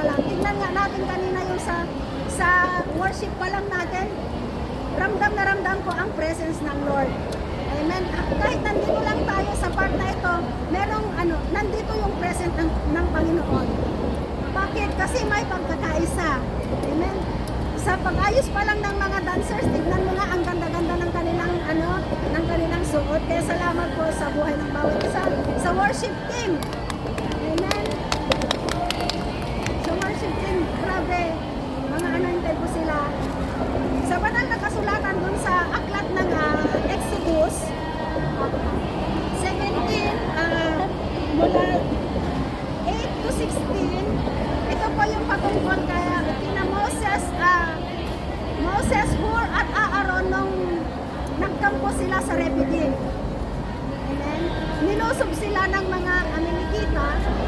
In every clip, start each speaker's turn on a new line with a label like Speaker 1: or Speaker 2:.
Speaker 1: lang. Tingnan nga natin kanina yung sa worship pa lang natin. Ramdam na ramdam ko ang presence ng Lord. Amen. Kahit nandito lang tayo sa part na ito, merong nandito yung presence ng Panginoon. Bakit? Kasi may pagkakaisa. Amen. Sa pag-ayos pa lang ng mga dancers, tignan mo nga ang ganda-ganda ng kanilang suot. Kaya salamat po sa buhay ng bawat isa. Sa worship team. Amen. Sa worship team, grabe. Mga anointed po sila. Sa banal na kasulatan dun sa aklat ng Exodus 17, mula 8 to 16, ito po yung patungkol kaya kina Moses, Hur at Aaron nung nagkampo sila sa Refidim. Amen. Nilusob sila ng mga Amalekita.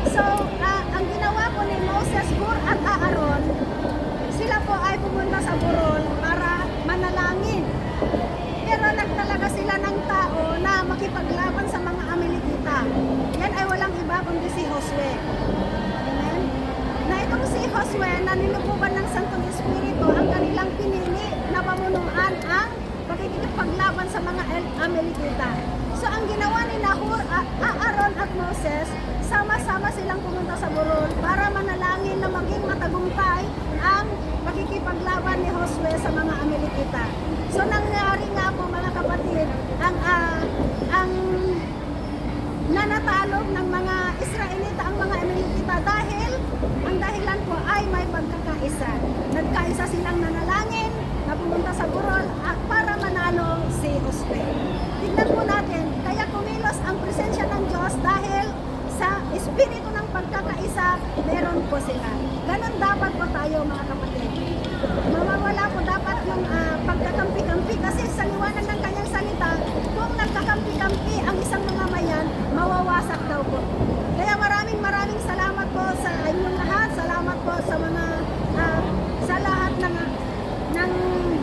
Speaker 1: So, ang ginawa po ni Moses, Hur at Aaron, sila po ay pumunta sa Burol para manalangin. Pero nagtalaga sila ng tao na makipaglaban sa mga Amalekita. Yan ay walang iba kundi si Josue. Amen. Na itong si Josue na nilupuban ng Santong Espiritu ang kanilang pinili na pamunuan ang pakikipaglaban sa mga Amalekita. So ang ginawa ni Hur, Aaron at Moses, sama-sama silang pumunta sa Burol para manalangin na maging matagumpay ang pakikipaglaban ni Josue sa mga Amalekita. So nangyari nga po mga kapatid, ang nanatalo ng mga Israelita ang mga Amalekita dahil ang dahilan po ay may pagkakaisa. Nagkaisa silang nanalangin na pumunta sa Burol at para manalo si Josue. Tignan po natin, kaya kumilos ang presensya ng Diyos dahil sa espiritu ng pagkakaisa, meron po sila. Ganon dapat po tayo mga kapatid. Mawawala po dapat yung pagkakampi-kampi kasi sa liwanag ng kanyang salita, kung nagkakampi-kampi ang isang mga mayan, mawawasak daw po. Kaya maraming salamat po sa inyong lahat. Salamat po sa mga sa lahat ng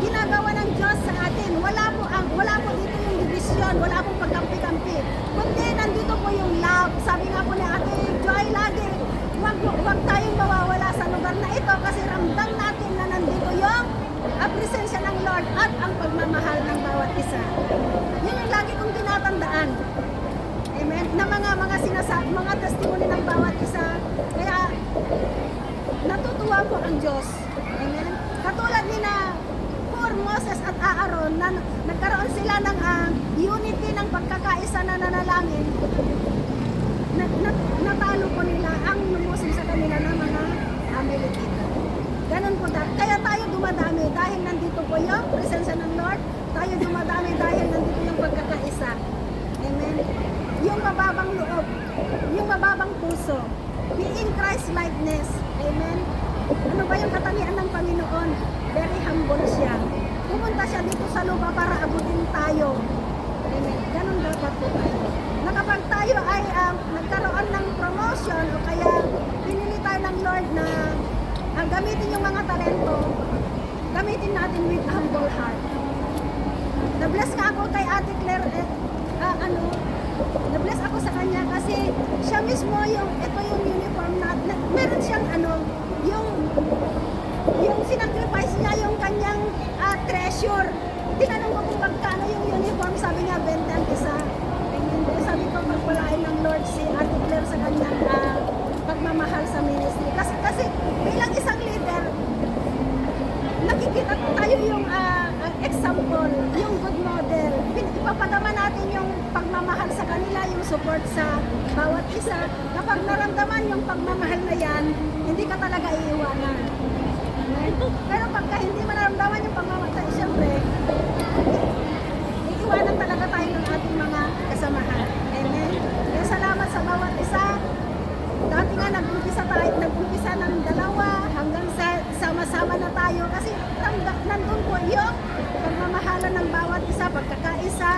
Speaker 1: ginagawa ng Diyos sa atin. Wala po dito yung division, wala pong pagkampi-kampi. Kundi nandito po yung love. Sabi nga po ni Ate Joy lagi, huwag tayong mawawala sa lugar na ito kasi ramdam natin na nandito yung presensya ng Lord at ang pagmamahal ng bawat isa. Yun yung lagi kong tinatandaan. Amen. Na mga testimony ng bawat isa. Kaya natutuwa po ang Diyos. Amen. Katulad ni Hur, Moses at Aaron na nagkaroon sila ng unity ng pagkakaisa na nanalangin. Natalo po nila ang lumusob sa kanila ng mga Amalekita. Ganun po kaya tayo dumadami dahil nandito po yung presensya ng Lord. Tayo dumadami dahil nandito yung pagkakaisa. Amen. Yung mababang loob, yung mababang puso, being Christ-likeness. Amen. Ano ba yung katangian ng Panginoon? Very humble siya. Pumunta siya dito sa lupa para abutin tayo. Amen. Ganun dapat po tayo. Kapag tayo ay nagkaroon ng promotion o kaya pinili tayo ng Lord na gamitin yung mga talento, gamitin natin with humble heart. Na-bless nga ako kay Ate Claire, na-bless ako sa kanya kasi siya mismo ito yung uniform natin. Meron siyang yung sinacrifice niya yung kanyang treasure. Tinanong ko kung magkano yung uniform, sabi niya 20 ang isa. Sabi ko magpalain ng Lord si Ate Claire sa kanyang pagmamahal sa ministry. Kasi bilang isang leader, nakikita tayo yung example, yung good model. Ipapadama natin yung pagmamahal sa kanila, yung support sa bawat isa. Kapag naramdaman yung pagmamahal na yan, hindi ka talaga iiwanan. Pero pagka hindi maramdaman yung pagmamahal, siyempre, iiwanan talaga tayo ng ating mga kasamahan. Amen. Kaya salamat sa bawat isa. Dati nga nag-umpisa ng dalawa hanggang sa sama-sama na tayo kasi nandun po yung pagmamahalan ng bawat isa, pagkakaisa,